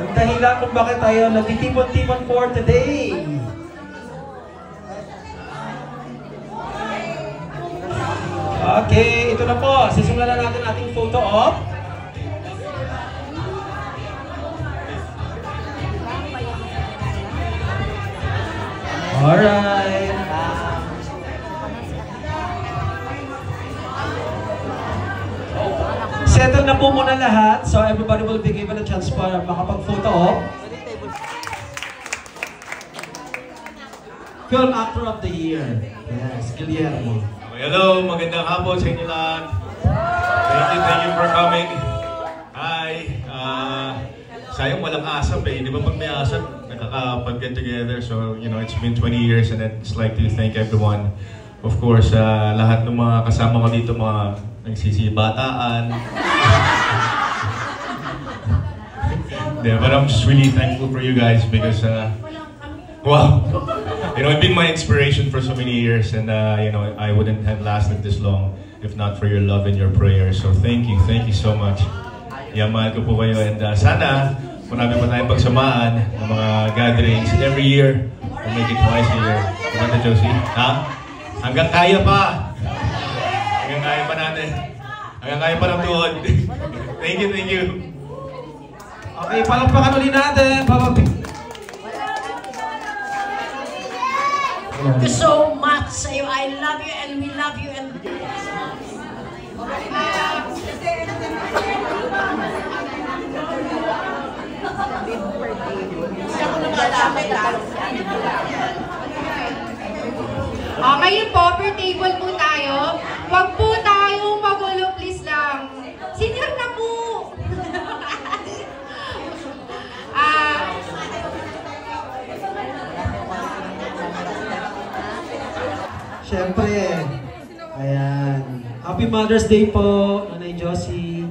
Ang dahilan kung bakit tayo nagtitipon-tipon for today. Okay, ito na po. Sisimulan na natin ating photo op. Alright. Settle na po muna lahat. So everybody will be given a chance para makapag-photo op. Film Actor of the Year. Yes, Guillermo. Hello, magandang hapon sa inyo lahat. Thank you for coming. Hi. Sayang walang asap eh. Di ba pag may asap, nakakapag-get together. So, you know, it's been 20 years and I'd just like to thank everyone. Of course, lahat ng mga kasama ko dito, mga nagsisibataan. But I'm just really thankful for you guys because, wow. You know, it's been my inspiration for so many years and, you know, I wouldn't have lasted this long if not for your love and your prayers. So thank you so much. Mahal ko po kayo and sana marami pa tayong pagsamaan ng mga gatherings every year. We'll make it twice a year. Kumanta, Josie? Ha? Hanggang kaya pa! Hanggang kaya pa natin. Hanggang kaya pa ng tuhod. Thank you. Okay, palakpakan ulit natin. Thank you so much sa'yo. I love you and we love you and... Ngayon po, per table po tayo. Huwag po tayong magulo, please lang. Senior na po! Siyempre, ayan. Happy Mother's Day po, Nanay Josie.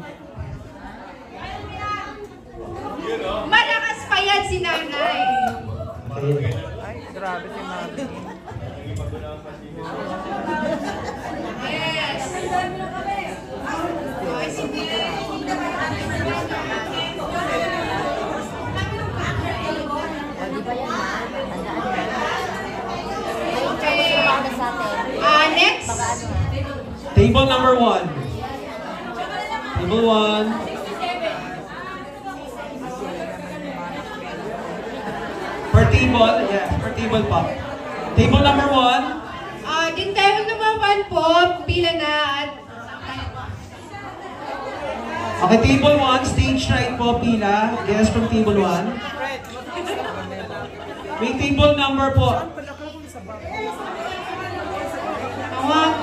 Malakas pa yan si Nanay. Okay. Ay, grabe si Mami. Yes. Ay, sige. Next. Table number 1. Table 1. Per table, yeah, per table pa. Table number 1. Din tayo naman po, pila na at... Okay, table 1, stage right po, pila. Guest from table 1. May table number po.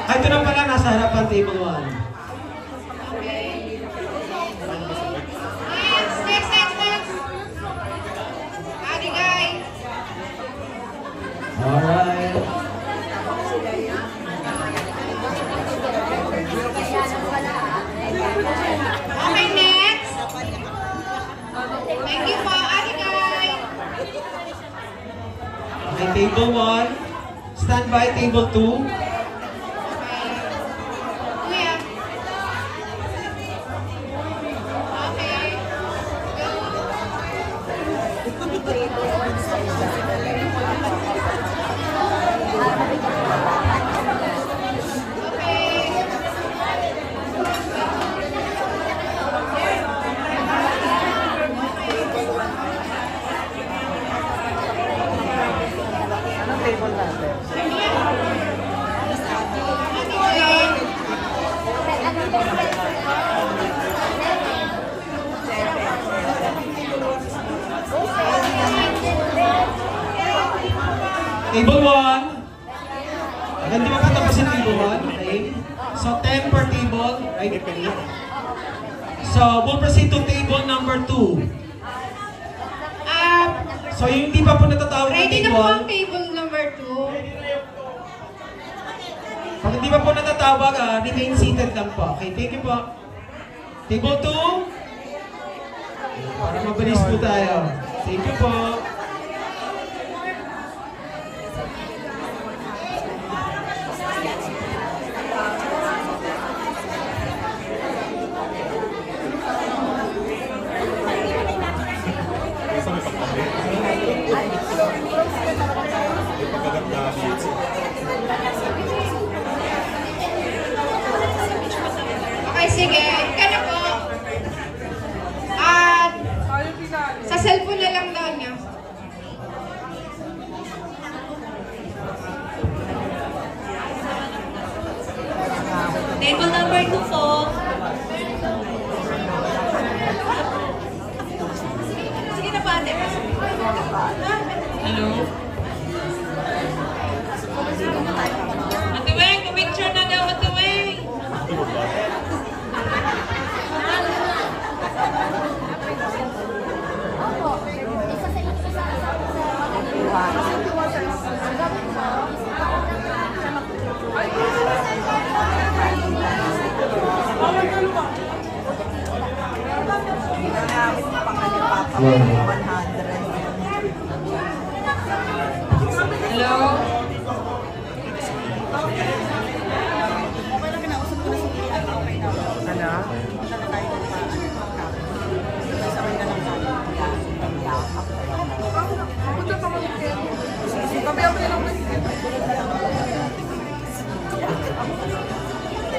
Ito na pala, nasa harapan table 1. Next. Adi guys. Alright. Okay, next. Thank you po, Adi guys. Okay, table 1. Stand by table 2. Table 1. Hanggang di ba katapasin table 1? Okay. So 10 per table. Right? So we'll proceed to table number 2. So yung hindi pa po natatawag na Ready na table. po ang table number 2. Pag hindi pa po natatawag, remain seated lang po. Okay, thank you po. Table 2. Para mabilis po tayo. Thank you po. sige. Ka na po. At sa cellphone na lang daw niya. Table number 2 po. Sige na pa, ate. Hello? Ate Weng, picture na daw, Ate Weng. Hello?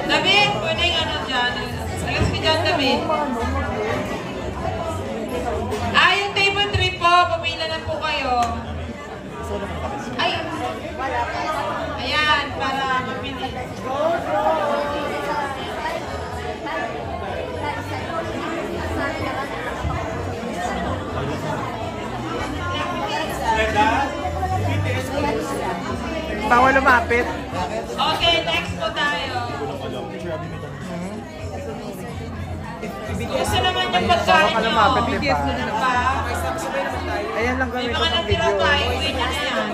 David, pwedeng ano dyan? Alas ka dyan, David. Yung table 3 po, pumila na po kayo. Ay! Ayan, para mapili. Bawal lumapit. Okay, next po tayo. Gusto naman yung pagkain nyo. BTS na Ano pa? Ayan lang May kami mga sa natira video. pa, iuwi nyo na yan.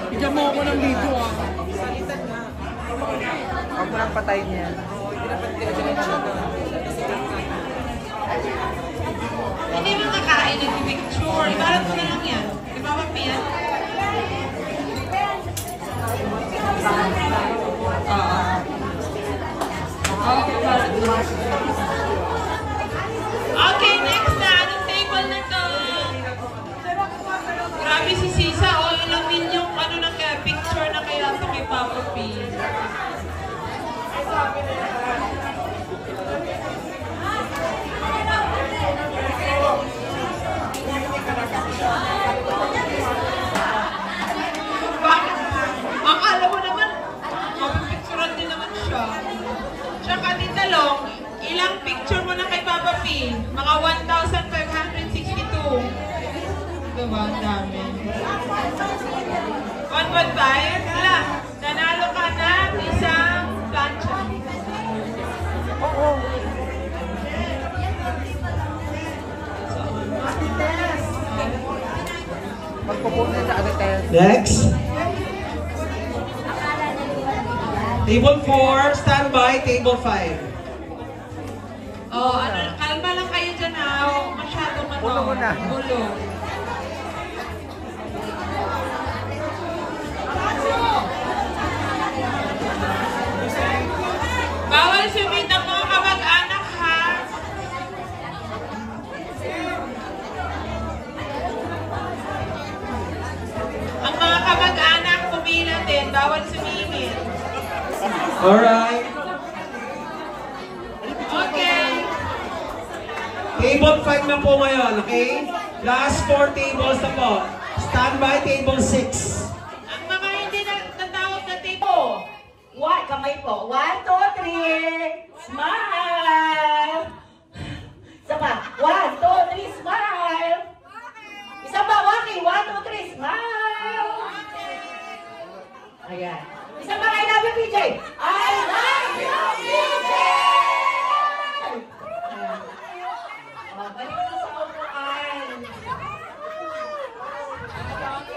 Bigyan mo ako ng video ah. Huwag mo nang patayin yan. Hindi mo kakain, nag-picture. Ibarat mo na lang yan. Di ba, Papi, yan? Okay, next na. Anong table na to? Grabe si Sisa. O, ilang milyong ano na kaya, picture na kaya ito kay Papa P. Akala mo naman, mapipicturean din naman siya. Tsaka Tita Long, ilang picture mo na kay Papa P? Mga 1,562. Diba? Ang dami. 1.5? Hala, nanalo ka na isang plancha. Oo. Magpupunta sa Aritel. Next. Table 4, standby, table 5. Oh, ano, kalma lang kayo dyan ha. Huwag masyadong ano. Ulo mo na. Ulo. Bawal sumita mga kamag-anak ha. Ang mga kamag-anak pumila din. Bawal sumingit. Alright. Okay. Table 5 na po ngayon, okay? Last 4 tables na po. Standby, table 6. Ang mga hindi natawag na table. What? Kamay po. 1, 2, 3. Smile! Isa pa. 1, 2, 3. Smile! Isa pa. Waki. 1, 2, 3. Smile! Ayan. Isa pa. I love you, PJ.